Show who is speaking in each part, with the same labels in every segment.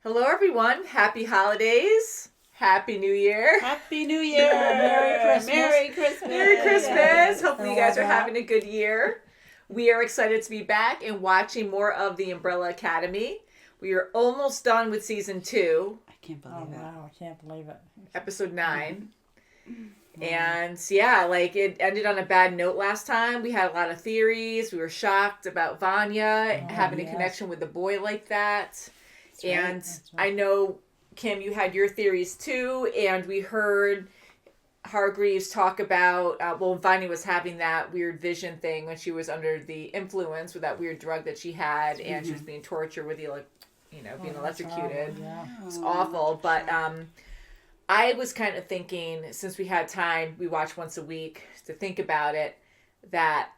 Speaker 1: Hello, everyone. Happy holidays. Happy New Year.
Speaker 2: Happy New Year.
Speaker 3: Merry Christmas.
Speaker 2: Merry Christmas.
Speaker 1: Merry Christmas. Hopefully you guys are having a good year. We are excited to be back and watching more of the Umbrella Academy. We are almost done with season 2.
Speaker 2: I can't believe it.
Speaker 3: Wow, I can't believe it.
Speaker 1: Episode 9. And yeah, like it ended on a bad note last time. We had a lot of theories. We were shocked about Vanya having a connection with the boy like that. And I know, Kim, you had your theories too. And we heard Hargreaves talk about, Vanya was having that weird vision thing when she was under the influence with that weird drug that she had. And she was being tortured with the, being electrocuted. It's awful. But I was kind of thinking, since we had time, we watch once a week, to think about it, that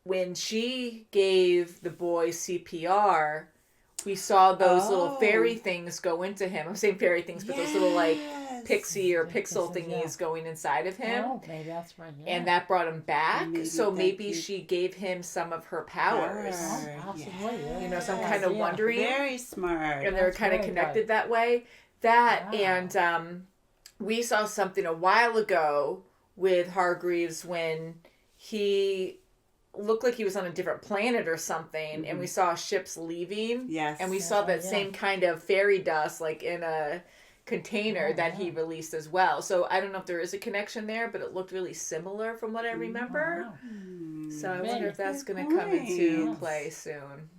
Speaker 1: when she gave the boy CPR, we saw those little fairy things go into him. I'm saying fairy things, but those little pixie or pixel thingies going inside of him.
Speaker 3: Oh, maybe that's right. Yeah.
Speaker 1: And that brought him back. Maybe she gave him some of her powers.
Speaker 3: Possibly,
Speaker 1: I'm kind of wondering.
Speaker 2: Very smart.
Speaker 1: And they're kind of connected that way. And we saw something a while ago with Hargreaves when he looked like he was on a different planet or something, and we saw ships leaving.
Speaker 2: Yes.
Speaker 1: And we saw that same kind of fairy dust, like in a container that he released as well. So I don't know if there is a connection there, but it looked really similar from what I remember. So I wonder if that's going to come into play soon.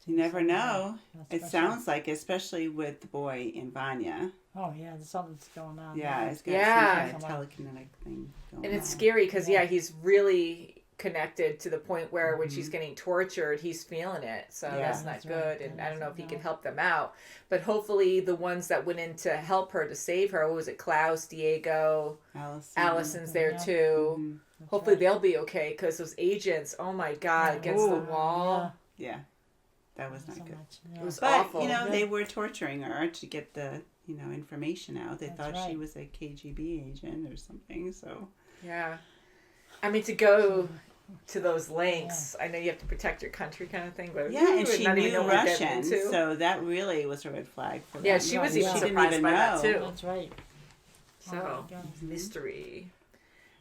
Speaker 2: You never know. It sounds like, especially with the boy in Vanya.
Speaker 3: Oh, yeah, something's going on.
Speaker 2: Yeah, it's got some kind of telekinetic thing going on.
Speaker 1: And it's scary because, he's really connected to the point where when she's getting tortured, he's feeling it. So that's not good. And I don't know if he can help them out. But hopefully the ones that went in to help her, to save her, what was it, Klaus, Diego, Allison's there too. Hopefully they'll be okay, because those agents, oh my God, against the wall.
Speaker 2: Yeah. That was not good.
Speaker 1: It was awful.
Speaker 2: But, they were torturing her to get the, information out. They thought she was a KGB agent or something, so.
Speaker 1: Yeah. I mean, to go to those lengths, I know you have to protect your country kind of thing, but
Speaker 2: and she knew Russian, so that really was a red flag for them.
Speaker 1: Yeah, she was even surprised by that, too.
Speaker 3: That's right.
Speaker 1: So, mystery.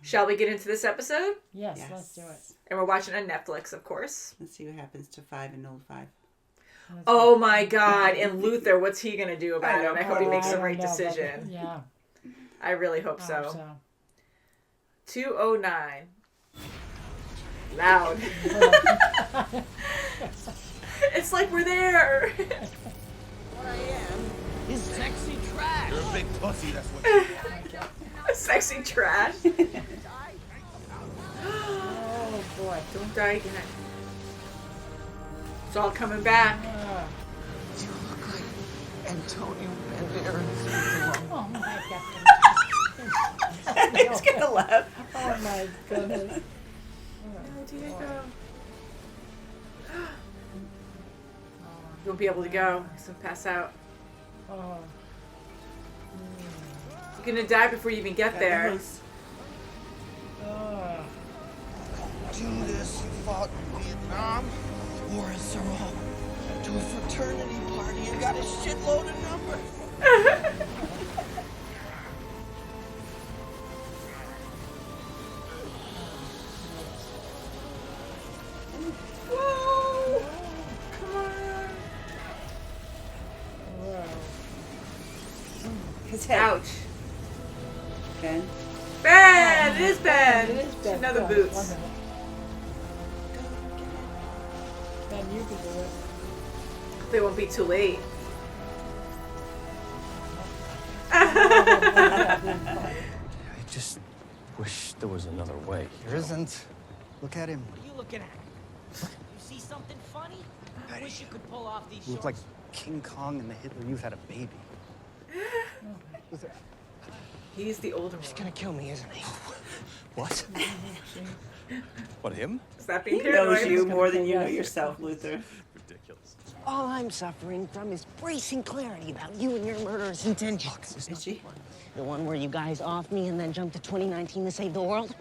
Speaker 1: Shall we get into this episode?
Speaker 3: Yes, let's do it.
Speaker 1: And we're watching on Netflix, of course.
Speaker 2: Let's see what happens to 5 and 05.
Speaker 1: Oh my God. And Luther, what's he going to do about it? I hope he makes the right decision.
Speaker 3: Yeah.
Speaker 1: I really hope so. 209. Loud. It's like we're there.
Speaker 4: What I am is sexy trash.
Speaker 5: You're a big pussy, that's what you are.
Speaker 1: Sexy trash.
Speaker 3: Oh, boy.
Speaker 1: Don't die again. It's all coming back.
Speaker 4: You look like Antonio Banderas.
Speaker 3: Oh, my God.
Speaker 2: He's going to laugh.
Speaker 3: Oh, my goodness.
Speaker 1: Diego. You won't be able to go. He's going to pass out.
Speaker 3: Oh.
Speaker 1: You're going to die before you even get there.
Speaker 4: Do this, you fought in Vietnam, or a Sorrel, to a fraternity party and got a shitload of numbers.
Speaker 1: Whoa! Come on.
Speaker 2: His head.
Speaker 1: Ouch.
Speaker 2: Ben?
Speaker 1: Ben! It is Ben!
Speaker 3: It is Ben.
Speaker 1: Another boots.
Speaker 3: Ben, you can do it.
Speaker 1: They won't be too late.
Speaker 6: I just wish there was another way.
Speaker 5: There isn't. Look at him.
Speaker 7: What are you looking at? You see something funny? I wish you could pull off these
Speaker 5: You look
Speaker 7: shorts.
Speaker 5: like King Kong and the Hitler Youth had a baby.
Speaker 1: He's the older one.
Speaker 4: He's gonna kill me, isn't he?
Speaker 5: What? What, him?
Speaker 1: Is that being
Speaker 2: He knows
Speaker 1: paranoid?
Speaker 2: you more than you know yourself, Luther.
Speaker 5: Ridiculous.
Speaker 4: All I'm suffering from is bracing clarity about you and your murderous intentions.
Speaker 2: Is she?
Speaker 4: The one where you guys offed me and then jumped to 2019 to save the world?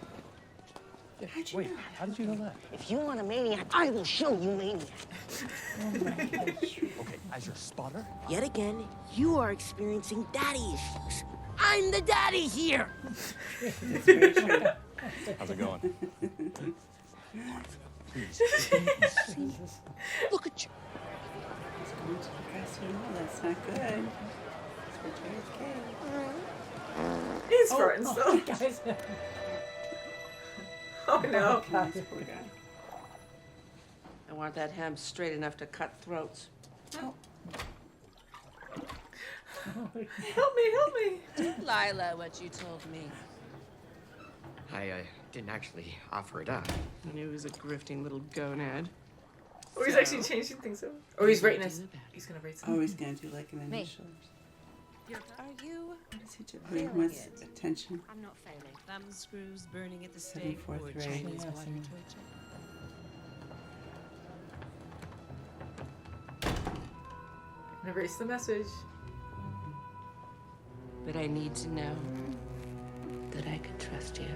Speaker 2: How'd you
Speaker 5: Wait,
Speaker 2: know?
Speaker 5: how did you know that?
Speaker 8: If you want a maniac, I will show you maniac.
Speaker 5: Okay, as your spotter?
Speaker 8: Yet again, you are experiencing daddy issues. I'm the daddy here.
Speaker 2: That's very true.
Speaker 5: How's it going? Please.
Speaker 8: Look at you.
Speaker 2: He's going to the casino. That's not good. It's for JFK.
Speaker 1: He's farting still.
Speaker 3: Guys.
Speaker 1: Oh no.
Speaker 3: God.
Speaker 2: Poor guy.
Speaker 9: I want that ham straight enough to cut throats.
Speaker 2: Oh,
Speaker 1: Help me, help me.
Speaker 9: Lila, what you told me.
Speaker 10: I didn't actually offer it up.
Speaker 9: I knew he was a grifting little gonad.
Speaker 1: Or he's actually changing things up. Or he's writing us. He's gonna write something.
Speaker 2: oh, he's going to do like an
Speaker 3: Me.
Speaker 2: initial.
Speaker 9: Are you?
Speaker 2: What does he do? Oh, he wants attention.
Speaker 9: I'm not failing. Thumb screws burning at the
Speaker 2: 743.
Speaker 9: stake or Chinese
Speaker 3: Yes,
Speaker 9: water
Speaker 3: I know.
Speaker 9: torture.
Speaker 1: Erase the message.
Speaker 9: But I need to know that I can trust you.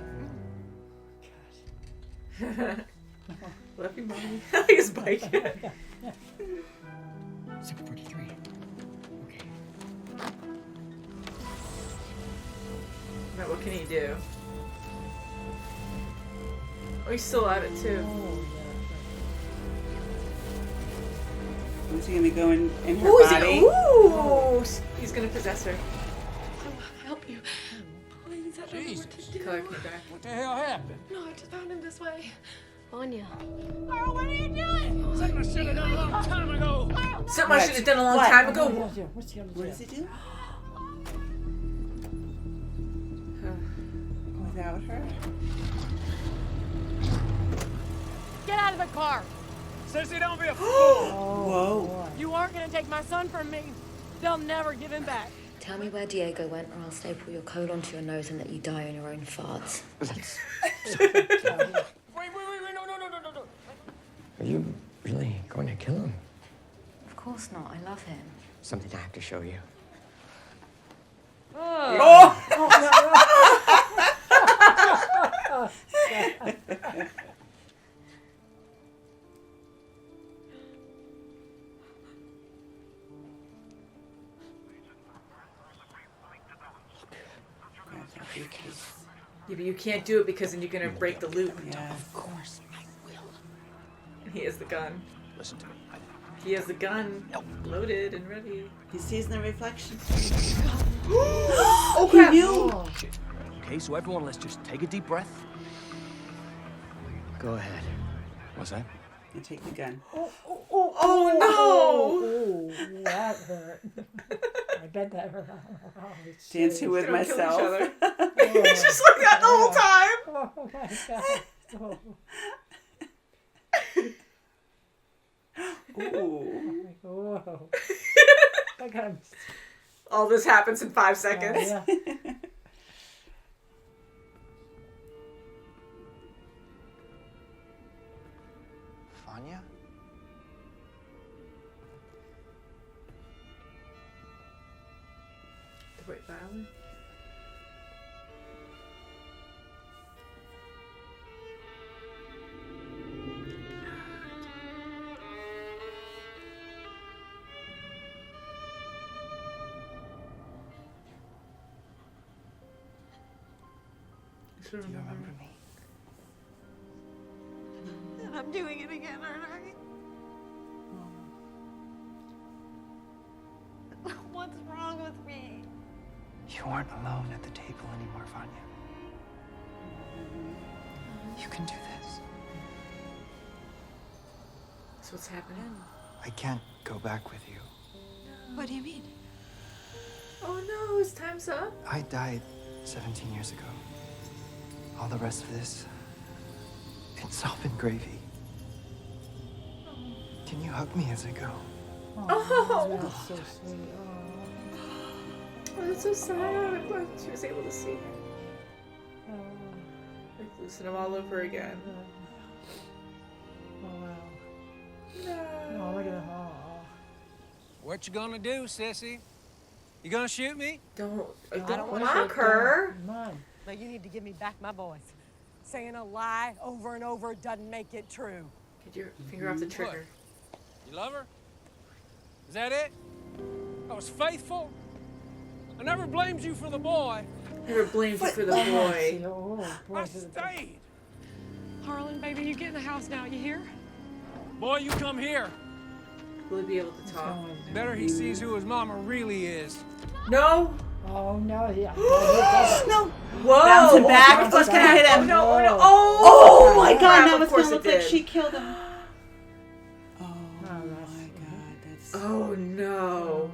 Speaker 1: Love you, mommy. His bike.
Speaker 10: 743. Okay.
Speaker 1: Now what can he do? Oh, he's still at it too.
Speaker 3: Oh,
Speaker 2: Who's he going to go in her
Speaker 1: Ooh,
Speaker 2: body?
Speaker 1: ooh! He's gonna possess her.
Speaker 11: Help you. Please, I don't know what to do.
Speaker 1: Color came back.
Speaker 6: What the hell happened?
Speaker 11: No, I just found him this way.
Speaker 8: Vanya.
Speaker 11: Carl, what are you doing?
Speaker 6: Something I should have done a long time ago.
Speaker 1: Something I should have done a long
Speaker 2: What?
Speaker 1: time
Speaker 3: yeah.
Speaker 1: ago.
Speaker 3: What's he gonna do?
Speaker 2: What does he do? Without her?
Speaker 11: Get out of the car.
Speaker 6: Sissy, don't be a fool.
Speaker 2: Whoa.
Speaker 3: Boy.
Speaker 11: You aren't going to take my son from me. They'll never give him back.
Speaker 12: Tell me where Diego went, or I'll staple your colon to your nose and let you die on your own farts.
Speaker 10: That's...
Speaker 6: Wait, no.
Speaker 10: Are you really going to kill him?
Speaker 12: Of course not. I love him.
Speaker 10: Something I have to show you.
Speaker 1: Yeah, but you can't do it because then you're gonna break the loop.
Speaker 2: Yeah.
Speaker 8: Of course I will.
Speaker 1: And he has the gun.
Speaker 5: Listen to me.
Speaker 1: He has the gun loaded and ready.
Speaker 2: He sees the reflection.
Speaker 1: Oh
Speaker 2: He
Speaker 1: crap!
Speaker 2: knew.
Speaker 5: Okay, so everyone, let's just take a deep breath.
Speaker 10: Go ahead.
Speaker 5: What's that?
Speaker 2: And take the gun.
Speaker 1: Oh
Speaker 3: Oh, that hurt. I bet that hurt. Oh,
Speaker 2: Dancing with
Speaker 1: Gonna kill each
Speaker 2: myself.
Speaker 1: other. It's just like that the whole time.
Speaker 3: Oh my God. Oh.
Speaker 2: Ooh.
Speaker 3: Whoa. I got him.
Speaker 1: All this happens in 5 seconds.
Speaker 3: Yeah.
Speaker 6: Vanya?
Speaker 1: The white violin.
Speaker 6: Do you remember me?
Speaker 11: And I'm doing it again, aren't I? What's wrong with me?
Speaker 6: You aren't alone at the table anymore, Vanya. You can do this.
Speaker 1: That's what's happening.
Speaker 6: I can't go back with you.
Speaker 11: What do you mean?
Speaker 1: Oh no, his time's up.
Speaker 6: I died 17 years ago. All the rest of this, it's all been gravy. Can you hug me as I go?
Speaker 1: Oh.
Speaker 3: That's so sweet.
Speaker 1: Oh, that's so sad. I'm glad she was able to see.
Speaker 3: Oh.
Speaker 1: Like, loosen him all over again.
Speaker 3: Oh, wow.
Speaker 1: No.
Speaker 3: Oh, look at him. Oh.
Speaker 6: What you gonna do, sissy? You gonna shoot me?
Speaker 1: Don't
Speaker 11: don't wanna
Speaker 1: mock
Speaker 3: shoot
Speaker 1: her.
Speaker 3: Come on.
Speaker 11: But you need to give me back my boys.
Speaker 13: Saying a lie over and over doesn't make it true.
Speaker 1: Get your finger off the trigger.
Speaker 14: You love her? Is that it? I was faithful. I never blamed you for the boy.
Speaker 1: Never blamed you for the boy.
Speaker 14: I stayed.
Speaker 13: Harlan, baby, you get in the house now, you hear?
Speaker 14: Boy, you come here.
Speaker 1: Will he be able to talk?
Speaker 14: Better he sees who his mama really is.
Speaker 1: No.
Speaker 3: Oh no! Yeah.
Speaker 2: No.
Speaker 1: Whoa.
Speaker 2: Bouncing back. What's gonna hit him?
Speaker 1: Oh no! Oh no!
Speaker 2: Oh my God!
Speaker 1: crap,
Speaker 2: Now
Speaker 1: of
Speaker 2: it's
Speaker 1: course
Speaker 2: gonna
Speaker 1: it
Speaker 2: look like
Speaker 1: did.
Speaker 2: she killed him. Oh my God! That's.
Speaker 1: Oh no!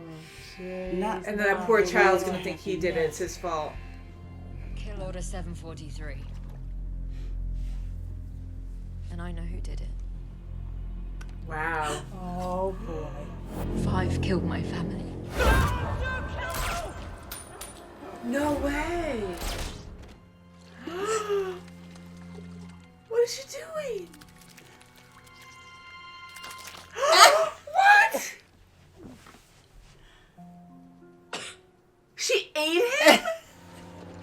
Speaker 2: Not,
Speaker 1: And then that poor child's gonna think he did it. It's his fault.
Speaker 12: Kill order 743. And I know who did it.
Speaker 1: Wow.
Speaker 3: Oh boy.
Speaker 12: 5 killed my family.
Speaker 1: No way! What is she doing? What? She ate him?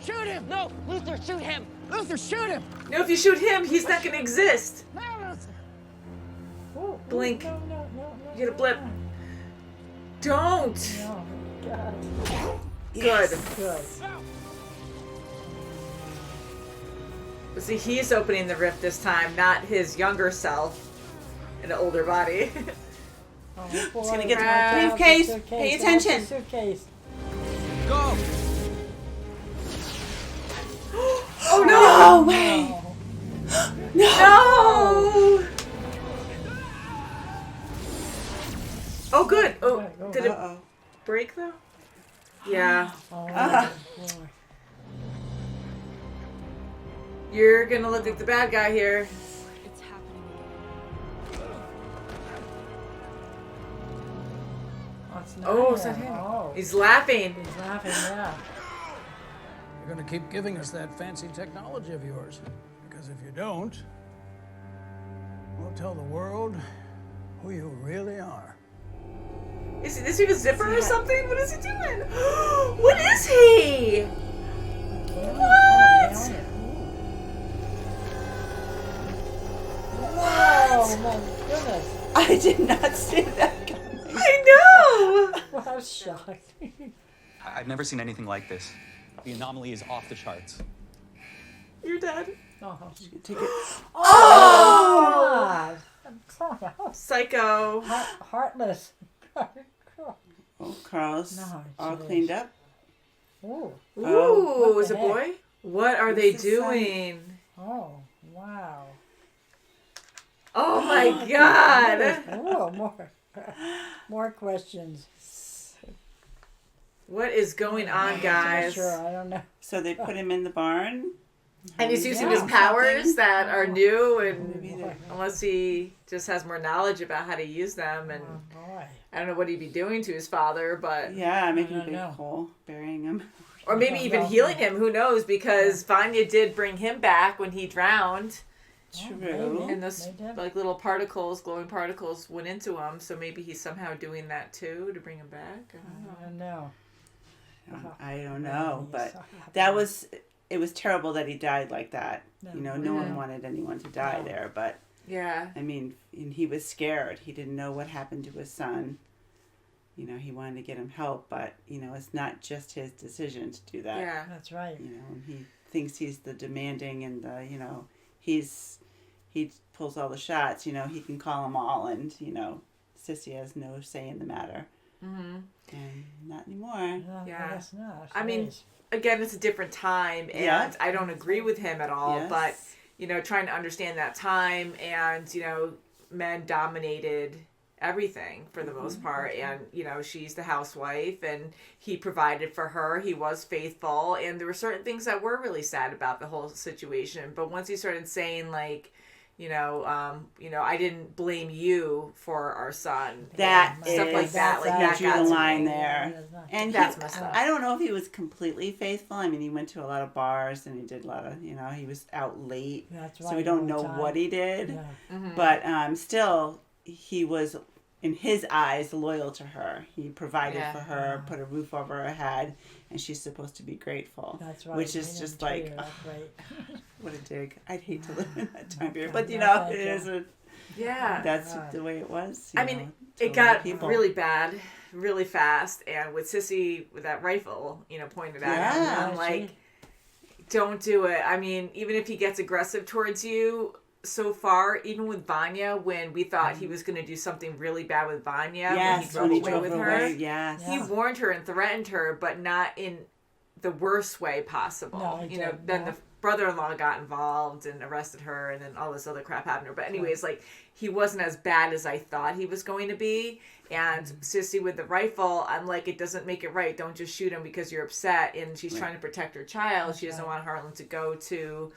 Speaker 7: Shoot him! No! Luther, shoot him! Luther, shoot him!
Speaker 1: No, if you shoot him, he's not gonna exist.
Speaker 7: No, Luther!
Speaker 3: Oh,
Speaker 1: Blink.
Speaker 3: No.
Speaker 1: You get a blip. Don't!
Speaker 3: No. God.
Speaker 1: Good.
Speaker 3: Good.
Speaker 1: But see, he's opening the rift this time, not his younger self in an older body.
Speaker 3: Oh,
Speaker 2: He's
Speaker 3: boy.
Speaker 2: gonna get
Speaker 1: Grab
Speaker 2: the briefcase.
Speaker 3: Suitcase,
Speaker 2: Pay
Speaker 3: grab
Speaker 2: attention.
Speaker 3: the Suitcase.
Speaker 14: Go.
Speaker 1: Oh no!
Speaker 2: No way!
Speaker 1: No! Oh, good. Oh, did it
Speaker 2: Uh-oh.
Speaker 1: break though? Yeah.
Speaker 3: Oh, boy.
Speaker 1: You're gonna look like the bad guy here.
Speaker 11: It's happening.
Speaker 3: Oh, it's not
Speaker 1: Oh, it's not
Speaker 3: him.
Speaker 1: him.
Speaker 3: Oh.
Speaker 1: He's laughing.
Speaker 3: He's laughing, yeah.
Speaker 14: You're gonna keep giving us that fancy technology of yours. Because if you don't, we'll tell the world who you really are.
Speaker 1: Is he a zipper or something? What is he doing? What is he? What?
Speaker 3: Oh my goodness.
Speaker 2: I did not see that coming.
Speaker 1: I know.
Speaker 3: What a shock.
Speaker 5: I've never seen anything like this. The anomaly is off the charts.
Speaker 1: You're dead.
Speaker 3: Oh.
Speaker 2: Take it.
Speaker 3: Oh! God.
Speaker 1: Psycho.
Speaker 3: Heartless.
Speaker 2: Oh, Carl's
Speaker 3: No,
Speaker 2: all
Speaker 3: geez.
Speaker 2: cleaned up.
Speaker 3: Ooh.
Speaker 1: Ooh,
Speaker 3: what
Speaker 1: is
Speaker 3: the
Speaker 1: it
Speaker 3: heck?
Speaker 1: boy? What are they
Speaker 2: What's the sign?
Speaker 1: doing?
Speaker 3: Oh, wow.
Speaker 1: Oh my God.
Speaker 3: Oh, more questions.
Speaker 1: What is going on,
Speaker 3: Not
Speaker 1: guys?
Speaker 3: sure, I don't know.
Speaker 2: So they put him in the barn.
Speaker 1: And he's using
Speaker 3: Yeah.
Speaker 1: his powers
Speaker 2: Something.
Speaker 1: that are new, and
Speaker 2: Maybe they're-
Speaker 1: unless he just has more knowledge about how to use them, and
Speaker 3: Oh, boy.
Speaker 1: I don't know what he'd be doing to his father, but
Speaker 2: Yeah, making a
Speaker 3: don't
Speaker 2: big
Speaker 3: know.
Speaker 2: hole, burying him.
Speaker 1: or maybe even healing him. Who knows? Because Vanya did bring him back when he drowned,
Speaker 2: True.
Speaker 1: and those like little particles, glowing particles, went into him. So maybe he's somehow doing that too to bring him back. I don't know.
Speaker 2: I don't know, but that was, it was terrible that he died like that. You know, no one
Speaker 1: Yeah.
Speaker 2: wanted anyone to die there, but
Speaker 1: Yeah.
Speaker 2: I mean, and he was scared. He didn't know what happened to his son. You know, he wanted to get him help, but, you know, it's not just his decision to do that.
Speaker 1: Yeah.
Speaker 3: That's right.
Speaker 2: You know, and he thinks he's the demanding and the, you know, he pulls all the shots, you know, he can call them all, and, you know, Sissy has no say in the matter.
Speaker 1: Mm-hmm.
Speaker 2: And not anymore.
Speaker 3: No,
Speaker 1: Yeah.
Speaker 3: I guess not.
Speaker 1: I mean,
Speaker 3: Jeez.
Speaker 1: again, it's a different time, and
Speaker 2: Yeah.
Speaker 1: I don't agree with him at all,
Speaker 2: Yes.
Speaker 1: but, you know, trying to understand that time, and, you know, men dominated everything for the most part, and, you know, she's the housewife, and he provided for her, he was faithful, and there were certain things that were really sad about the whole situation, but once he started saying, like, you know, I didn't blame you for our son.
Speaker 2: That
Speaker 1: and stuff like
Speaker 2: is-
Speaker 1: that. Like
Speaker 2: he
Speaker 1: that
Speaker 2: drew
Speaker 1: got
Speaker 2: the
Speaker 1: to
Speaker 2: line
Speaker 1: me.
Speaker 2: there. And
Speaker 1: That's
Speaker 2: he,
Speaker 1: messed up.
Speaker 2: I don't know if he was completely faithful. I mean, he went to a lot of bars and he did a lot of, you know, he was out late.
Speaker 3: That's
Speaker 2: So
Speaker 3: right,
Speaker 2: we don't
Speaker 3: all the
Speaker 2: know
Speaker 3: time.
Speaker 2: what he did.
Speaker 3: Yeah.
Speaker 1: Mm-hmm.
Speaker 2: But still, he was, in his eyes, loyal to her. He provided
Speaker 1: Yeah.
Speaker 2: for her, put a roof over her head, and she's supposed to be grateful.
Speaker 3: That's right.
Speaker 2: Which
Speaker 3: He
Speaker 2: is
Speaker 3: didn't
Speaker 2: just
Speaker 3: treat
Speaker 2: like,
Speaker 3: her that great.
Speaker 2: What a dig. I'd hate to live in that time period.
Speaker 3: Okay,
Speaker 2: But, you know,
Speaker 3: okay,
Speaker 2: it is a...
Speaker 1: Yeah.
Speaker 2: That's the way it was. You
Speaker 1: I mean,
Speaker 2: know,
Speaker 1: it
Speaker 2: to
Speaker 1: got
Speaker 2: people.
Speaker 1: really bad, really fast, and with Sissy with that rifle, you know, pointed at him,
Speaker 2: Yeah.
Speaker 1: I'm like, don't do it. I mean, even if he gets aggressive towards you, so far, even with Vanya, when we thought he was going to do something really bad with Vanya,
Speaker 2: Yes,
Speaker 1: when he drove away with her,
Speaker 2: yes.
Speaker 1: he warned her and threatened her, but not in the worst way possible.
Speaker 3: No, he
Speaker 1: you know,
Speaker 3: didn't,
Speaker 1: then
Speaker 3: no.
Speaker 1: the brother-in-law got involved and arrested her, and then all this other crap happened to her. But anyways, like, he wasn't as bad as I thought he was going to be. And Sissy with the rifle, I'm like, it doesn't make it right. Don't just shoot him because you're upset. And she's trying to protect her child. She doesn't want Harlan to go to,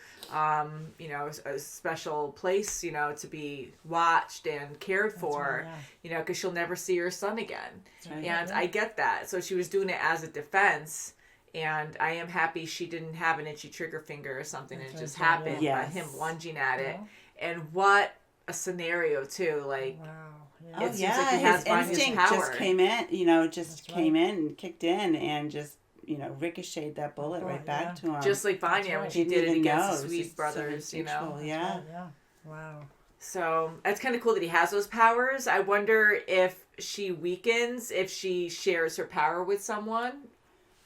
Speaker 1: you know, a special place, you know, to be watched and cared for, you know, because she'll never see her son again. And I get that. So she was doing it as a defense. And I am happy she didn't have an itchy trigger finger or something. And it just happened by him lunging at it. And what a scenario, too. Like, it seems like he has
Speaker 2: his instinct
Speaker 1: power.
Speaker 2: just came in, you know, came in and kicked in and just, you know, ricocheted that bullet right back to him.
Speaker 1: Just like Vanya when she did it against the Sweet brothers,
Speaker 2: so
Speaker 1: you know.
Speaker 2: Yeah.
Speaker 3: Wow.
Speaker 1: So that's kind of cool that he has those powers. I wonder if she weakens, if she shares her power with someone,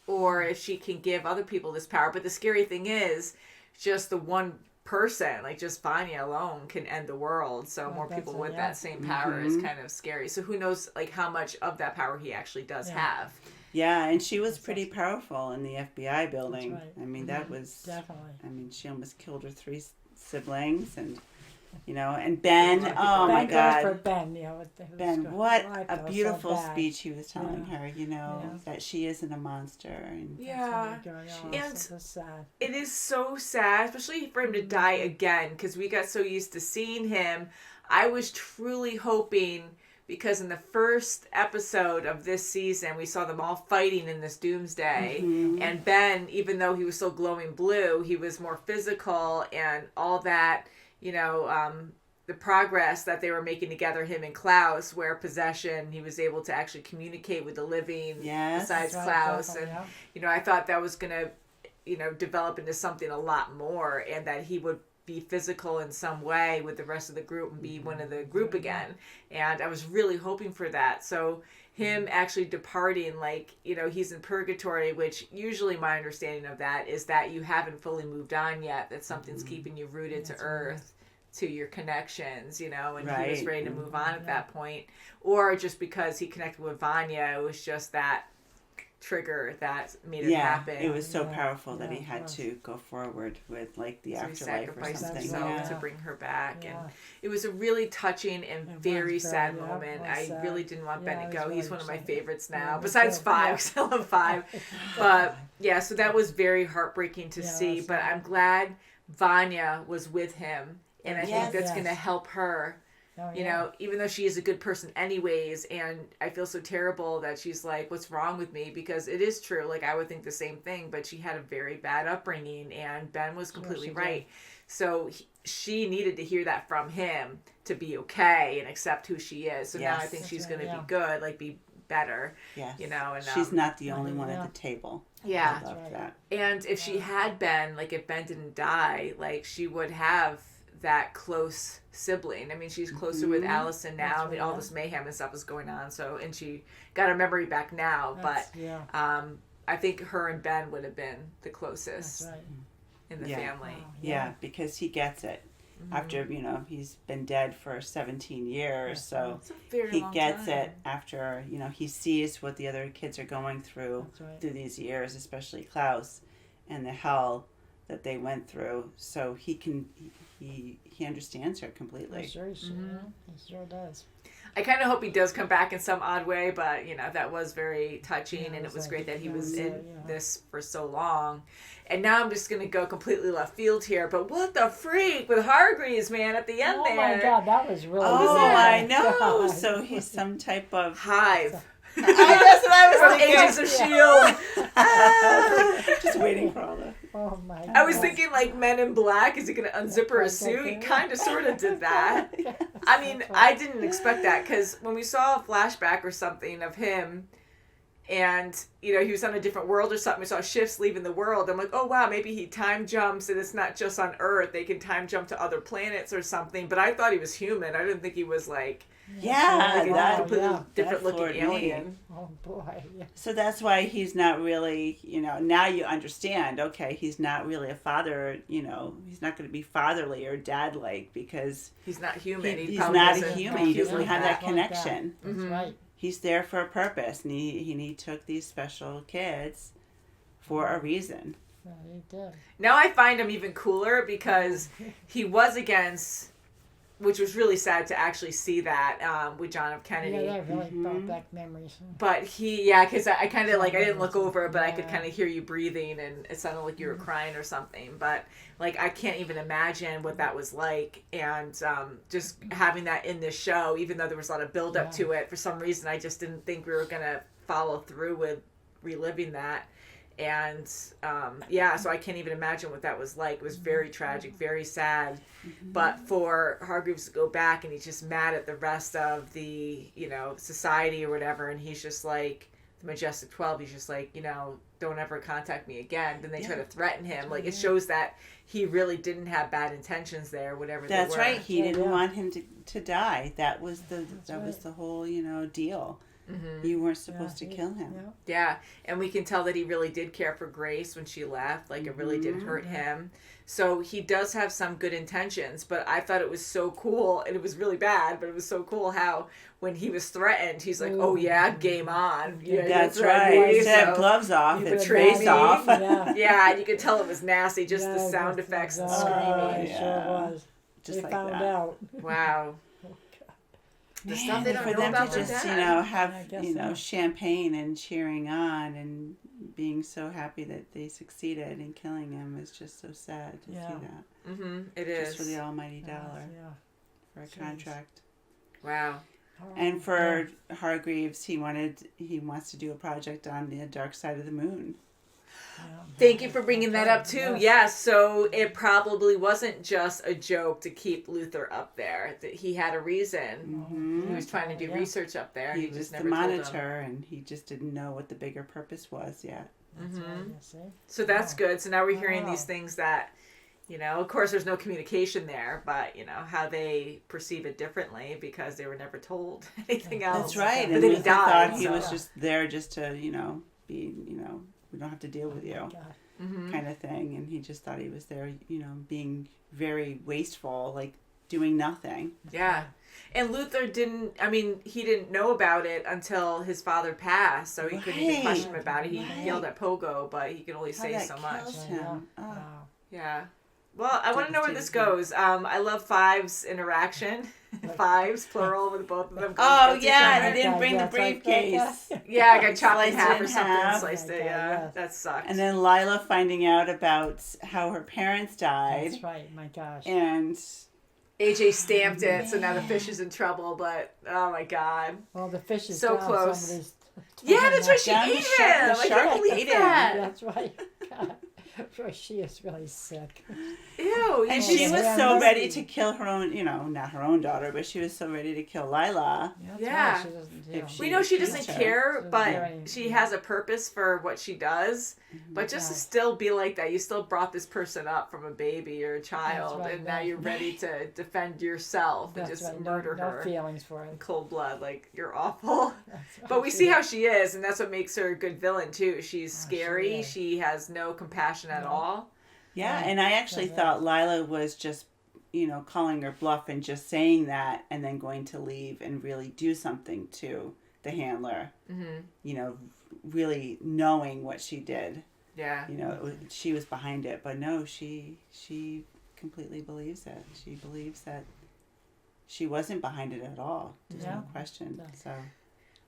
Speaker 1: or if she can give other people this power. But the scary thing is, just the one person, like just Vanya alone, can end the world. So more people with that same power is kind of scary. So who knows, like, how much of that power he actually does have.
Speaker 2: Yeah, and she was pretty powerful in the FBI building.
Speaker 3: That's right.
Speaker 2: I mean, that was...
Speaker 3: Definitely.
Speaker 2: I mean, she almost killed her 3 siblings, and, you know, and Ben, oh my God.
Speaker 3: For Ben, you know,
Speaker 2: Ben, what a beautiful speech he was telling her, you know, that she isn't a monster. And
Speaker 1: And
Speaker 3: so sad.
Speaker 1: it is so sad, especially for him to die again, because we got so used to seeing him. I was truly hoping, because in the first episode of this season, we saw them all fighting in this doomsday. And Ben, even though he was still glowing blue, he was more physical, and all that, you know, the progress that they were making together, him and Klaus, where possession, he was able to actually communicate with the living besides Klaus. And, you know, I thought that was going to, you know, develop into something a lot more, and that he would be physical in some way with the rest of the group and be one of the group again. And I was really hoping for that. So him actually departing, like, you know, he's in purgatory, which usually my understanding of that is that you haven't fully moved on yet, that something's keeping you rooted to earth, to your connections, you know, and he was ready to move on at that point. Or just because he connected with Vanya, it was just that trigger that made it happen.
Speaker 2: It was so powerful that he had to go forward with, like, the afterlife or something.
Speaker 1: Himself to bring her back. And it was a really touching and very sad moment. I really didn't want Ben to go. He's one of my favorites now, besides 5, because I love 5. But yeah, so that was very heartbreaking to see. But I'm glad Vanya was with him, and I think that's going to help her. You know, even though she is a good person anyways, and I feel so terrible that she's like, what's wrong with me? Because it is true. Like, I would think the same thing, but she had a very bad upbringing, and Ben was completely right. So she needed to hear that from him to be okay and accept who she is. So now I think she's going to be good, like, be better. You know, and
Speaker 2: she's not the only one at the table.
Speaker 1: Yeah.
Speaker 2: I love that.
Speaker 1: And if she had been, like, if Ben didn't die, like, she would have that close sibling. I mean, she's closer with Allison now. I mean, all this mayhem and stuff is going on. So, and she got her memory back now. But I think her and Ben would have been the closest in the family.
Speaker 2: Yeah, because he gets it. After, you know, he's been dead for 17 years. So he gets it after, you know, he sees what the other kids are going through through these years, especially Klaus, and the hell that they went through. So he can... He understands her completely.
Speaker 3: He sure does.
Speaker 1: I kind of hope he does come back in some odd way, but, you know, that was very touching, and it was great that he was in this for so long. And now I'm just going to go completely left field here, but what the freak with Hargreaves, man, at the end there.
Speaker 3: Oh, my God, that was really
Speaker 2: I know. God. So he's some type of...
Speaker 1: hive.
Speaker 2: That's what I was
Speaker 1: from
Speaker 2: thinking.
Speaker 1: Agents of S.H.I.E.L.D.
Speaker 2: Just waiting for all the...
Speaker 3: Oh my God.
Speaker 1: I was thinking, like, Men in Black, is he going to unzip her suit? He kind of sort of did that. I mean, I didn't expect that, because when we saw a flashback or something of him, And, you know, he was on a different world or something. We saw shifts leaving the world. I'm like, oh, wow, maybe he time jumps and it's not just on Earth. They can time jump to other planets or something. But I thought he was human. I didn't think he was like...
Speaker 2: Yeah,
Speaker 1: like a completely different looking alien.
Speaker 2: Me.
Speaker 3: Oh, boy. Yeah.
Speaker 2: So that's why he's not really, you know, now you understand, okay, he's not really a father, you know, he's not going to be fatherly or dad-like because...
Speaker 1: He's not human.
Speaker 2: He's not a human. He doesn't have that connection.
Speaker 3: That's right.
Speaker 2: He's there for a purpose, and he took these special kids for a reason.
Speaker 3: Yeah, he did.
Speaker 1: Now I find him even cooler because he was against, which was really sad to actually see that with John F. Kennedy.
Speaker 3: Yeah, that really brought back memories.
Speaker 1: But because I kind of like, I didn't look over, but I could kind of hear you breathing, and it sounded like you were crying or something. But like, I can't even imagine what that was like. And just having that in this show, even though there was a lot of build up to it, for some reason, I just didn't think we were going to follow through with reliving that. And so I can't even imagine what that was like. It was very tragic, very sad. But for Hargreaves to go back and he's just mad at the rest of the, you know, society or whatever, and he's just like, the Majestic 12, he's just like, you know, don't ever contact me again. Then they try to threaten him. Like, it shows that he really didn't have bad intentions there, whatever they were.
Speaker 2: That's right. He didn't want him to die. That was the whole, you know, deal. You weren't supposed to kill him.
Speaker 1: Yeah, and we can tell that he really did care for Grace when she left. Like, it really did hurt him. So he does have some good intentions, but I thought it was so cool, and it was really bad, but it was so cool how when he was threatened, he's like, oh yeah, game on. Yeah,
Speaker 2: that's right. He had gloves off, his face off.
Speaker 1: Yeah, and you could tell it was nasty, just the sound effects and screaming.
Speaker 3: It sure was.
Speaker 2: Just
Speaker 3: they
Speaker 2: like
Speaker 3: found
Speaker 2: that.
Speaker 3: out.
Speaker 1: Wow. The stuff they don't
Speaker 2: for
Speaker 1: know
Speaker 2: them
Speaker 1: about
Speaker 2: to
Speaker 1: their
Speaker 2: just,
Speaker 1: dad.
Speaker 2: you know, have, you know,
Speaker 3: so.
Speaker 2: champagne and cheering on and being so happy that they succeeded in killing him is just so sad to see that.
Speaker 1: It is.
Speaker 2: Just for the almighty dollar. For a contract.
Speaker 1: Wow.
Speaker 2: And for Hargreaves, he wants to do a project on the dark side of the moon.
Speaker 1: Thank you for bringing that up too. Yes, so it probably wasn't just a joke to keep Luther up there. That he had a reason. He was trying to do research up there.
Speaker 2: He
Speaker 1: just
Speaker 2: was
Speaker 1: never
Speaker 2: the
Speaker 1: told
Speaker 2: monitor, and he just didn't know what the bigger purpose was yet.
Speaker 1: So that's good. So now we're hearing these things that, you know, of course there's no communication there, but, you know, how they perceive it differently because they were never told anything else.
Speaker 2: That's right.
Speaker 1: But
Speaker 2: And
Speaker 1: then he
Speaker 2: Luther
Speaker 1: died.
Speaker 2: thought he was just there just to, you know, be, you know, we don't have to deal with you kind of thing. And he just thought he was there, you know, being very wasteful, like doing nothing.
Speaker 1: Yeah. And Luther he didn't know about it until his father passed, so he couldn't even question him about it. He yelled at Pogo, but he could only say so much.
Speaker 2: Him. Oh.
Speaker 1: Yeah. Well, I want to know where this goes. I love Five's interaction. Fives, plural, with both of them.
Speaker 2: Oh, yeah, he didn't bring the briefcase.
Speaker 1: Yeah, I got chopped in half or something, sliced it, that sucked.
Speaker 2: And then Lila finding out about how her parents died.
Speaker 3: That's right, my gosh.
Speaker 2: And
Speaker 1: AJ stamped it, so now the fish is in trouble, but, oh my God.
Speaker 3: Well, the fish is
Speaker 1: so
Speaker 3: down
Speaker 1: close.
Speaker 3: Somebody's
Speaker 1: Yeah, that's right, she
Speaker 2: Down the
Speaker 1: ate
Speaker 2: shark-
Speaker 1: him.
Speaker 2: the
Speaker 1: I
Speaker 2: shark
Speaker 1: can't believe
Speaker 2: ate him.
Speaker 1: that.
Speaker 3: That's right. God. She is really sick.
Speaker 1: Ew.
Speaker 2: And she was so ready to kill her own, you know, not her own daughter, but she was so ready to kill Lila.
Speaker 1: Yeah.
Speaker 3: Right. She doesn't,
Speaker 1: We know she doesn't
Speaker 2: accused her.
Speaker 1: care, but she has a purpose for what she does. But just to still be like that, you still brought this person up from a baby or a child,
Speaker 3: right,
Speaker 1: and now you're ready to defend yourself and
Speaker 3: That's
Speaker 1: just
Speaker 3: right.
Speaker 1: murder
Speaker 3: No
Speaker 1: her
Speaker 3: feelings for
Speaker 1: in
Speaker 3: it.
Speaker 1: cold blood. Like, you're awful.
Speaker 3: Right.
Speaker 1: But we see how she is, and that's what makes her a good villain, too. She's scary.
Speaker 3: is.
Speaker 1: She has no compassion at all.
Speaker 2: Yeah, and I actually thought Lila was just, you know, calling her bluff and just saying that and then going to leave and really do something to the handler. You know, really knowing what she did.
Speaker 1: Yeah.
Speaker 2: You know, she was behind it, but no, she completely believes it. She believes that she wasn't behind it at all. There's no question. So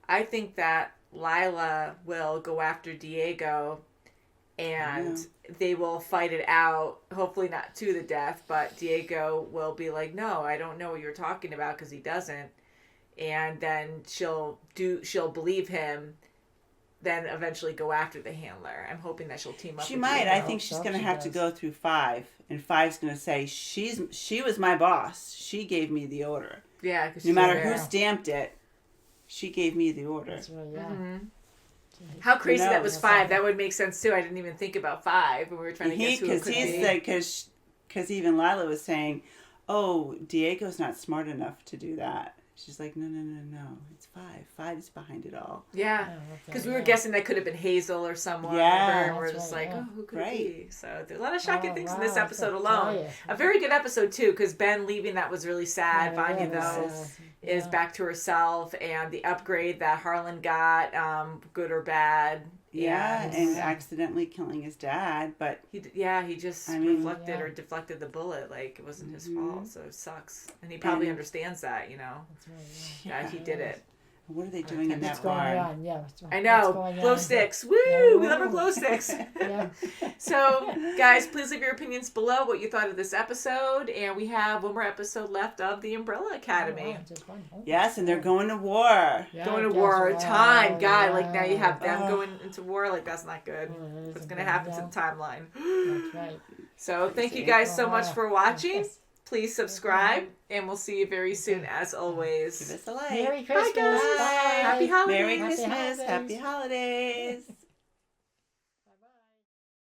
Speaker 1: I think that Lila will go after Diego, and they will fight it out, hopefully not to the death, but Diego will be like, no, I don't know what you're talking about, because he doesn't. And then she'll believe him, then eventually go after the handler. I'm hoping that she'll team up
Speaker 2: she
Speaker 1: with
Speaker 2: might.
Speaker 1: Diego.
Speaker 2: I think she's going to have to go through Five, and Five's going to say, she was my boss. She gave me the order.
Speaker 1: Yeah.
Speaker 2: No matter who stamped it, she gave me the order.
Speaker 3: That's right, yeah.
Speaker 1: How crazy that was
Speaker 2: knows?
Speaker 1: 5. That would make sense too. I didn't even think about 5 when we were trying to guess who it could be.
Speaker 2: Because even Lila was saying, oh, Diego's not smart enough to do that. She's like, no, it's 5. 5's behind it all.
Speaker 1: Yeah, because we were guessing that could have been Hazel or someone.
Speaker 2: Yeah.
Speaker 1: And we're just like, oh, who could it be? So there's a lot of
Speaker 3: Oh,
Speaker 1: shocking things in this episode alone. A very good episode too, because Ben leaving, that was really sad. Vanya though is back to herself, and the upgrade that Harlan got, good or bad.
Speaker 2: And accidentally killing his dad, but
Speaker 1: he just reflected or deflected the bullet. Like, it wasn't his fault, so it sucks. And he probably understands that, you know.
Speaker 3: That's right,
Speaker 1: that he did it.
Speaker 2: What are they doing in that
Speaker 3: barn?
Speaker 2: barn?
Speaker 3: Yeah,
Speaker 1: I know. Glow sticks. Woo!
Speaker 3: Yeah,
Speaker 1: we love our glow sticks.
Speaker 3: Yeah.
Speaker 1: So, guys, please leave your opinions below what you thought of this episode. And we have one more episode left of the Umbrella Academy.
Speaker 2: Yes, and they're going to war.
Speaker 1: Going to war. Time. God, like now you have them going into war. Like, that's not good. What's going to happen to the timeline?
Speaker 3: That's right.
Speaker 1: So, thank you guys so much for watching. Please subscribe, and we'll see you very soon, as always.
Speaker 2: Give us a like.
Speaker 3: Merry Christmas.
Speaker 1: Bye, guys.
Speaker 3: Bye.
Speaker 1: Happy holidays.
Speaker 2: Merry Christmas. Happy holidays.